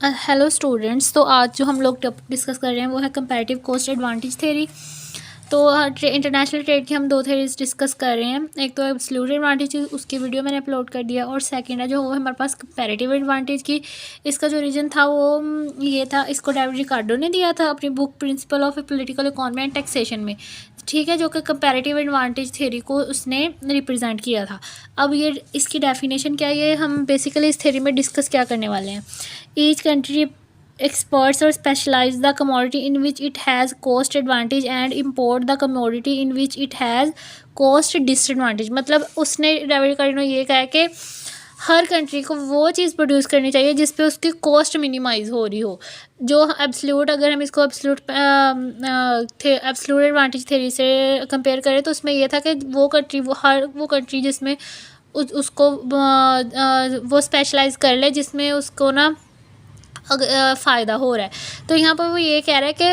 Hello students. तो आज जो हम लोग टॉपिक डिस्कस कर रहे हैं वो है कंपैरेटिव कॉस्ट एडवांटेज थ्योरी। तो इंटरनेशनल ट्रेड की हम दो थ्योरीज डिस्कस कर रहे हैं। एक तो एब्सोल्यूट एडवांटेज, उसकी वीडियो मैंने अपलोड कर दिया, और सेकंड है जो वो हमारे पास कंपैरेटिव एडवांटेज की। इसका जो रीजन था वो ये था, इसको डेविड रिकार्डो ने दिया था अपनी book principle of political economy and taxation में, ठीक है, जो कि कंपैरेटिव एडवांटेज थ्योरी को उसने रिप्रेजेंट किया था। अब ये इसकी डेफिनेशन क्या है, ये हम बेसिकली इस थ्योरी में डिस्कस क्या करने वाले हैं। Each country exports or specialize the commodity in which it has cost advantage and import the commodity in which it has cost disadvantage। मतलब उसने डेविड रिकार्डो ने ये कहा कि हर कंट्री को वो चीज़ प्रोड्यूस करनी चाहिए जिस पे उसकी कॉस्ट मिनिमाइज़ हो रही हो। जो एब्सोल्यूट, अगर हम इसको एब्सोल्यूट एडवांटेज थ्योरी से कंपेयर करें तो उसमें यह था कि वो कंट्री जिसमें उसको वो स्पेशलाइज कर ले, जिसमें उसको ना फ़ायदा हो रहा है। तो यहाँ पर वो ये कह रहा है कि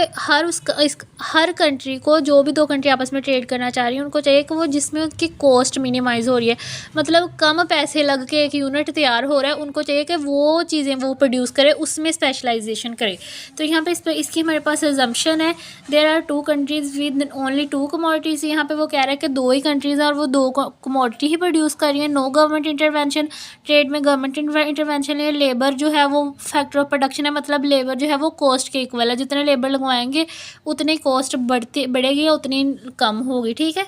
हर कंट्री को, जो भी दो कंट्री आपस में ट्रेड करना चाह रही हैं, उनको चाहिए कि वो जिसमें उनकी कॉस्ट मिनिमाइज़ हो रही है, मतलब कम पैसे लग के एक यूनिट तैयार हो रहा है, उनको चाहिए कि वो चीज़ें वो प्रोड्यूस करे, उसमें स्पेशलाइजेशन करे। तो यहाँ पे इसकी हमारे पास एजम्पशन है, there are two countries with only two commodities. यहाँ पर वो कह रहा है कि दो ही कंट्रीज़ हैं और वो दो कमोडिटी ही प्रोड्यूस कर रही हैं। नो गवर्नमेंट इंटरवेंशन, ट्रेड में गवर्नमेंट इंटरवेंशन है। लेबर जो है वो फैक्टर ऑफ प्रोडक्शन है, मतलब लेबर जो है वो कॉस्ट के इक्वल है, जितने लेबर लगवाएंगे उतनी कॉस्ट बढ़ेगी या उतनी कम होगी, ठीक है।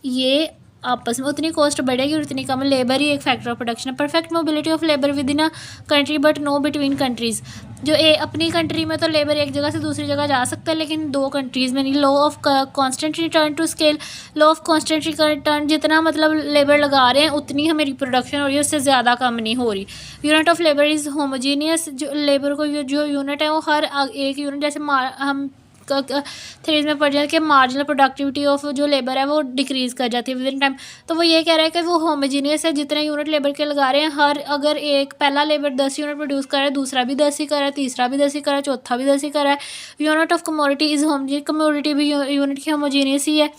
ये आपस में उतनी कॉस्ट बढ़ेगी और उतनी कम, लेबर ही एक फैक्टर ऑफ प्रोडक्शन है। Perfect mobility of labour with in a country but know between countries. जो अपनी कंट्री में तो लेबर एक जगह से दूसरी जगह जा सकता है, लेकिन दो कंट्रीज़ में नहीं। Law of constant return to scale, law of constant return, जितना मतलब लेबर लगा रहे हैं उतनी हमें रिप्रोडक्शन हो रही है, उससे ज़्यादा कम नहीं हो रही। Unit of labour is homogeneous, जो लेबर को जो यूनिट है वो हर एक यूनिट, जैसे हम थ्रीज में पढ़ जाए कि मार्जिनल प्रोडक्टिविटी ऑफ जो लेबर है वो डिक्रीज़ कर जाती है विद इन टाइम। तो वो ये कह रहा है कि वो होमोजीनियस है, जितने यूनिट लेबर के लगा रहे हैं, अगर एक पहला लेबर 10 यूनिट प्रोड्यूस कर रहा है, दूसरा भी 10 ही कर रहा है, तीसरा भी 10 ही कर रहा है, चौथा भी 10 ही कर रहा है। Unit of commodity is homogeneous, commodity भी यूनिट की होमोजीनियस ही है,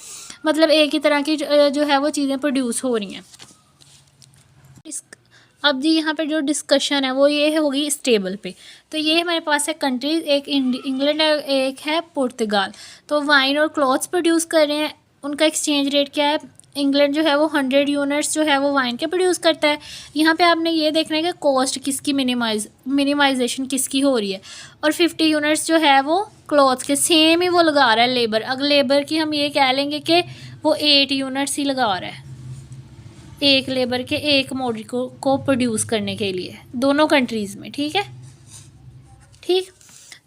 मतलब एक ही तरह की जो है वो चीज़ें प्रोड्यूस हो रही हैं। अब जी यहाँ पे जो डिस्कशन है वो ये होगी स्टेबल पे। तो ये हमारे पास है कंट्रीज, एक इंग्लैंड है, एक है पुर्तगाल। तो वाइन और क्लॉथ्स प्रोड्यूस कर रहे हैं, उनका एक्सचेंज रेट क्या है। इंग्लैंड जो है वो 100 यूनिट्स जो है वो वाइन के प्रोड्यूस करता है। यहाँ पे आपने ये देखना है कि कॉस्ट किसकी मिनिमाइजेशन किसकी हो रही है, और 50 यूनिट्स जो है वो क्लॉथ के, सेम ही वो लगा रहा है लेबर। अगर लेबर की हम ये कह लेंगे कि वो 8 यूनिट्स ही लगा रहा है एक लेबर के एक मॉडल को प्रोड्यूस करने के लिए, दोनों कंट्रीज़ में, ठीक है, ठीक।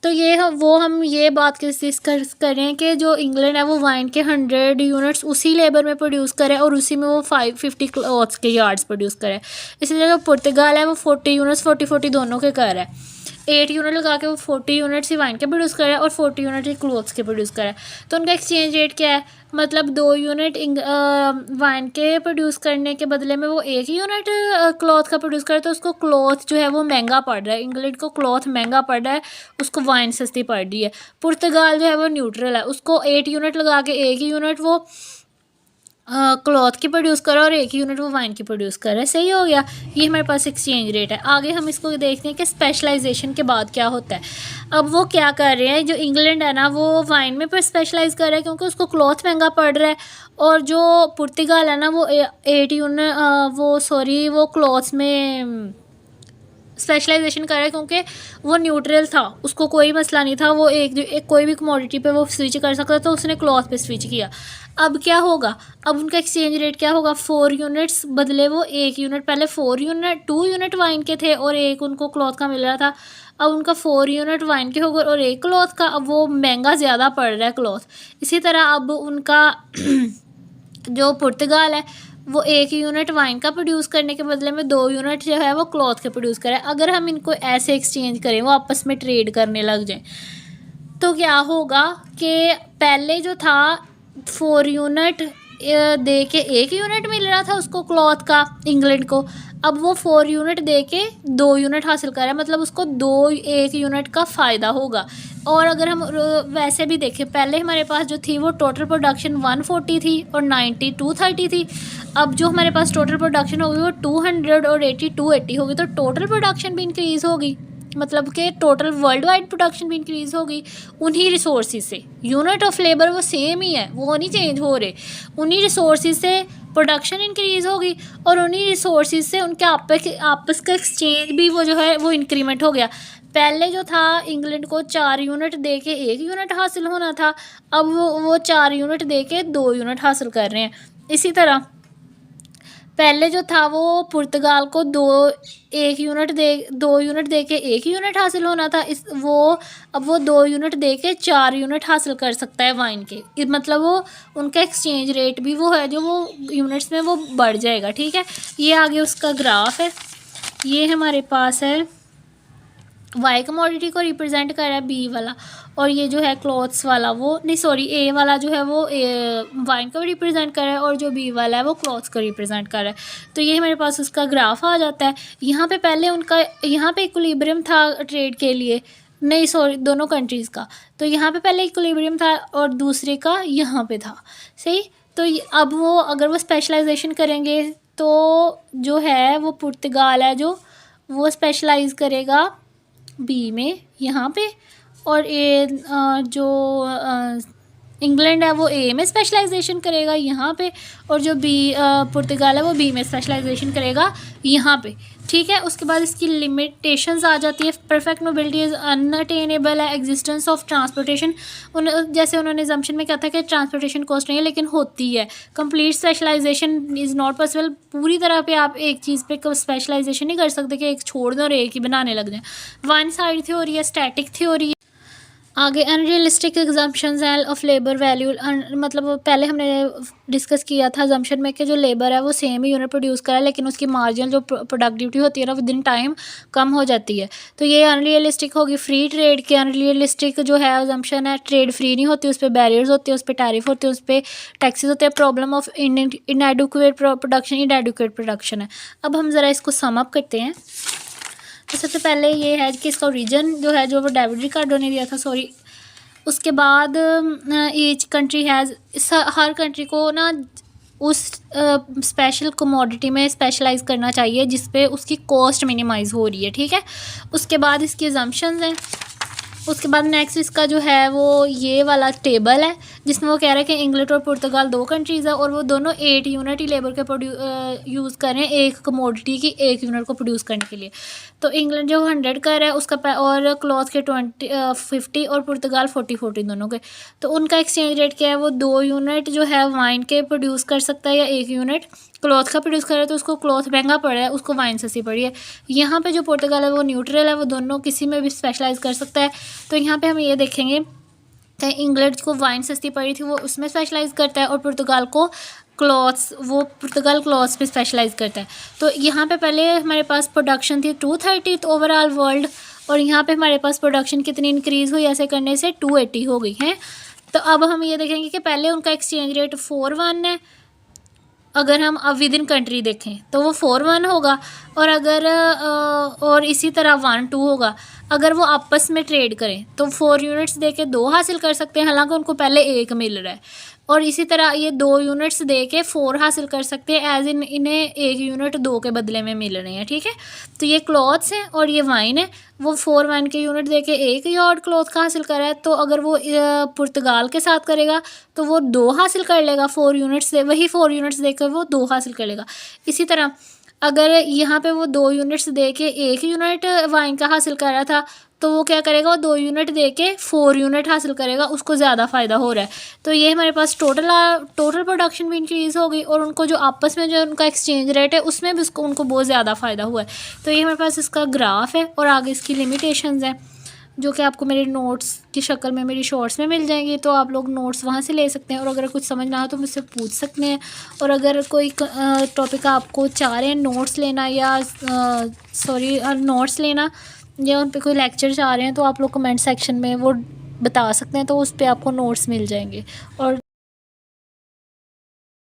तो हम ये बात डिस्कस कर रहे हैं कि जो इंग्लैंड है वो वाइन के 100 यूनिट्स उसी लेबर में प्रोड्यूस करे और उसी में वो 50 क्लॉथ्स के यार्ड्स प्रोड्यूस करे। इसलिए जो पुर्तगाल है वो 40 यूनिट्स 40 दोनों के कर रहा है। 8 यूनिट लगा के वो 40 यूनिट्स ही वाइन के प्रोड्यूस कर रहा है और 40 यूनिट ही क्लॉथ्स के प्रोड्यूस कर रहा है। तो उनका एक्सचेंज रेट क्या है, मतलब 2 यूनिट वाइन के प्रोड्यूस करने के बदले में वो 1 यूनिट क्लॉथ का प्रोड्यूस करे, तो उसको क्लॉथ जो है वो महंगा पड़ रहा है। इंग्लैंड को क्लॉथ महंगा पड़ रहा है, उसको वाइन सस्ती पड़ रही है। पुर्तगाल जो है वो न्यूट्रल है, उसको 8 यूनिट लगा के 1 यूनिट वो क्लॉथ की प्रोड्यूस करा और 1 यूनिट वो वाइन की प्रोड्यूस कर रहा है। सही हो गया, ये हमारे पास एक्सचेंज रेट है। आगे हम इसको देखते हैं कि स्पेशलाइजेशन के बाद क्या होता है। अब वो क्या कर रहे हैं, जो इंग्लैंड है ना वो वाइन में पर स्पेशलाइज कर रहा है क्योंकि उसको क्लॉथ महंगा पड़ रहा है, और जो पुर्तगाल है ना वो 8 यूनिट वो क्लॉथ्स में स्पेशलाइजेशन कर रहा है क्योंकि वो न्यूट्रल था, उसको कोई मसला नहीं था, वो एक कोई भी कमोडिटी पे वो स्विच कर सकता, तो उसने क्लॉथ पे स्विच किया। अब क्या होगा, अब उनका एक्सचेंज रेट क्या होगा, 4 यूनिट्स बदले वो 1 यूनिट, पहले 2 यूनिट वाइन के थे और 1 उनको क्लॉथ का मिल रहा था। अब उनका 4 यूनिट वाइन के होगा और 1 क्लॉथ का, अब वो महंगा ज़्यादा पड़ रहा है क्लॉथ। इसी तरह अब उनका जो पुर्तगाल है वो 1 यूनिट वाइन का प्रोड्यूस करने के बदले में 2 यूनिट जो है वो क्लॉथ के प्रोड्यूस करें। अगर हम इनको ऐसे एक्सचेंज करें, वो आपस में ट्रेड करने लग जाएं, तो क्या होगा कि पहले जो था 4 यूनिट दे के 1 यूनिट मिल रहा था उसको क्लॉथ का इंग्लैंड को, अब वो 4 यूनिट दे के 2 यूनिट हासिल कर रहा है, मतलब उसको 1 यूनिट का फ़ायदा होगा। और अगर हम वैसे भी देखें, पहले हमारे पास जो थी वो टोटल प्रोडक्शन 140 थी और 90 230 थी। अब जो हमारे पास टोटल प्रोडक्शन होगी वो 200 और 80 280 होगी, तो टोटल प्रोडक्शन भी इंक्रीज़ होगी। मतलब कि टोटल वर्ल्ड वाइड प्रोडक्शन भी इंक्रीज़ होगी उन्हीं रिसोर्सेज से। यूनिट ऑफ लेबर वो सेम ही है, वो नहीं चेंज हो रहे। उन्हीं रिसोर्सेज से प्रोडक्शन इंक्रीज़ होगी और उन्हीं रिसोर्सेज से उनके आपस का एक्सचेंज भी वो जो है वो इंक्रीमेंट हो गया। पहले जो था इंग्लैंड को 4 यूनिट दे के 1 यूनिट हासिल होना था, अब वो 4 यूनिट दे के 2 यूनिट हासिल कर रहे हैं। इसी तरह पहले जो था वो पुर्तगाल को 2 यूनिट दे के 1 यूनिट हासिल होना था, अब वो 2 यूनिट दे के 4 यूनिट हासिल कर सकता है वाइन के। मतलब वो उनका एक्सचेंज रेट भी वो है जो वो यूनिट्स में वो बढ़ जाएगा। ठीक है, ये आगे उसका ग्राफ है। ये हमारे पास है वाई कमोडिटी को रिप्रेजेंट कर रहा है बी वाला, और ये जो है क्लॉथ्स वाला वो नहीं सॉरी ए वाला जो है वो वाइन को रिप्रेजेंट कर रहा है, और जो बी वाला है वो क्लॉथ्स को रिप्रेजेंट कर रहा है। तो ये हमारे पास उसका ग्राफ आ जाता है। यहाँ पे पहले उनका यहाँ पे इक्विलिब्रियम था ट्रेड के लिए, नहीं सॉरी दोनों कंट्रीज़ का। तो यहाँ पे पहले इक्विलिब्रियम था और दूसरे का यहाँ पे था, सही। तो अब वो अगर वो स्पेशलाइजेशन करेंगे तो जो है वो पुर्तगाल है जो वो स्पेशलाइज करेगा बी में यहाँ पे, और जो इंग्लैंड है वो ए में स्पेशलाइजेशन करेगा यहाँ पे, और जो पुर्तगाल है वो बी में स्पेशलाइजेशन करेगा यहाँ पे। ठीक है, उसके बाद इसकी लिमिटेशंस आ जाती है। परफेक्ट मोबिलिटी इज़ अनअटेनेबल है, एग्जिस्टेंस ऑफ ट्रांसपोर्टेशन जैसे उन्होंने जम्पशन में कहा था कि ट्रांसपोर्टेशन कॉस्ट नहीं है लेकिन होती है। Complete specialisation is not possible, पूरी तरह पे आप एक चीज़ पे स्पेशलाइजेशन नहीं कर सकते कि एक छोड़ दो और एक ही बनाने लग जाए। वन साइड थ्योरी है, स्टैटिक थ्योरी है। आगे अनरियलिस्टिक एग्जम्पशंस हैं ऑफ लेबर वैल्यू, मतलब पहले हमने डिस्कस किया था जम्पशन में कि जो लेबर है वो सेम ही यूनिट प्रोड्यूस करा है लेकिन उसकी मार्जिनल जो प्रोडक्टिविटी होती है ना विद इन टाइम कम हो जाती है। तो ये अनरियलिस्टिक होगी। फ्री ट्रेड के अनरियलिस्टिक जो है जम्पशन है, ट्रेड फ्री नहीं होती, उस पर बैरियर्स होते हैं, उस पर टैरिफ होते हैं, उस पर टैक्सेस होते हैं। प्रॉब्लम ऑफ इनएडुकेट प्रोडक्शन है। अब हम ज़रा इसको सम अप करते हैं। तो सबसे पहले ये है कि इसका ओरिजिन जो है जो वो डेविड रिकार्डो ने दिया था, सॉरी। उसके बाद each country has, her country को ना उस स्पेशल कमोडिटी में स्पेशलाइज करना चाहिए जिस पे उसकी कॉस्ट मिनिमाइज़ हो रही है। ठीक है, उसके बाद इसकी अजम्पशंस हैं। उसके बाद नेक्स्ट इसका जो है वो ये वाला टेबल है जिसमें वो कह रहा है कि इंग्लैंड और पुर्तगाल 2 कंट्रीज़ है और वो दोनों 8 यूनिट ही लेबर के यूज़ कर रहे हैं एक कमोडिटी की 1 यूनिट को प्रोड्यूस करने के लिए। तो इंग्लैंड जो 100 कर रहा है उसका और क्लॉथ के 50 और पुर्तगाल 40 दोनों के। तो उनका एक्सचेंज रेट क्या है, वो 2 यूनिट जो है वाइन के प्रोड्यूस कर सकता है या 1 यूनिट क्लॉथ का प्रोड्यूस कर रहा है। तो उसको क्लॉथ महंगा पड़ रहा है, उसको वाइन सस्ती पड़ी है। यहाँ पे जो पुर्तगाल है वो न्यूट्रल है, वो दोनों किसी में भी स्पेशलाइज कर सकता है। तो यहाँ पे हम ये देखेंगे कि इंग्लैंड को वाइन सस्ती पड़ी थी वो उसमें स्पेशलाइज करता है, और पुर्तगाल को पुर्तगाल क्लॉथ्स पे स्पेशलाइज करता है। तो यहाँ पे पहले हमारे पास प्रोडक्शन थी 230 ओवरऑल वर्ल्ड, और यहाँ पे हमारे पास प्रोडक्शन कितनी इंक्रीज़ हुई ऐसे करने से 280 हो गई है। तो अब हम ये देखेंगे कि पहले उनका एक्सचेंज रेट 4-1 है। अगर हम अब विद इन कंट्री देखें तो वो 4-1 होगा, और अगर और इसी तरह 1-2 होगा। अगर वो आपस में ट्रेड करें तो 4 यूनिट्स दे के 2 हासिल कर सकते हैं, हालांकि उनको पहले 1 मिल रहा है, और इसी तरह ये 2 यूनिट्स दे के 4 हासिल कर सकते हैं एज इन इन्हें 1 यूनिट 2 के बदले में मिल रहे हैं। ठीक है, तो ये क्लॉथ्स हैं और ये वाइन है। वो 4 वाइन के यूनिट दे के 1 यार्ड क्लॉथ का हासिल कर रहा है। तो अगर वो पुर्तगाल के साथ करेगा तो वो 2 हासिल कर लेगा 4 यूनिट्स से, वही 4 यूनिट्स देकर वो 2 हासिल कर लेगा। इसी तरह अगर यहाँ पे वो 2 यूनिट्स दे के 1 यूनिट वाइन का हासिल कर रहा था तो वो क्या करेगा, वो 2 यूनिट दे के 4 यूनिट हासिल करेगा, उसको ज़्यादा फ़ायदा हो रहा है। तो ये हमारे पास टोटल प्रोडक्शन भी इंक्रीज़ हो गई, और उनको जो आपस में जो उनका एक्सचेंज रेट है उसमें भी उनको बहुत ज़्यादा फ़ायदा हुआ है। तो ये हमारे पास इसका ग्राफ है, और आगे इसकी लिमिटेशंस हैं जो कि आपको मेरे नोट्स की शक्ल में मेरी शॉर्ट्स में मिल जाएंगी। तो आप लोग नोट्स वहाँ से ले सकते हैं, और अगर कुछ समझ ना हो तो मुझसे पूछ सकते हैं। और अगर कोई टॉपिक आपको चाह रहे हैं नोट्स लेना या नोट्स लेना या उन पे कोई लेक्चर चाह रहे हैं तो आप लोग कमेंट सेक्शन में वो बता सकते हैं, तो उस पर आपको नोट्स मिल जाएंगे। और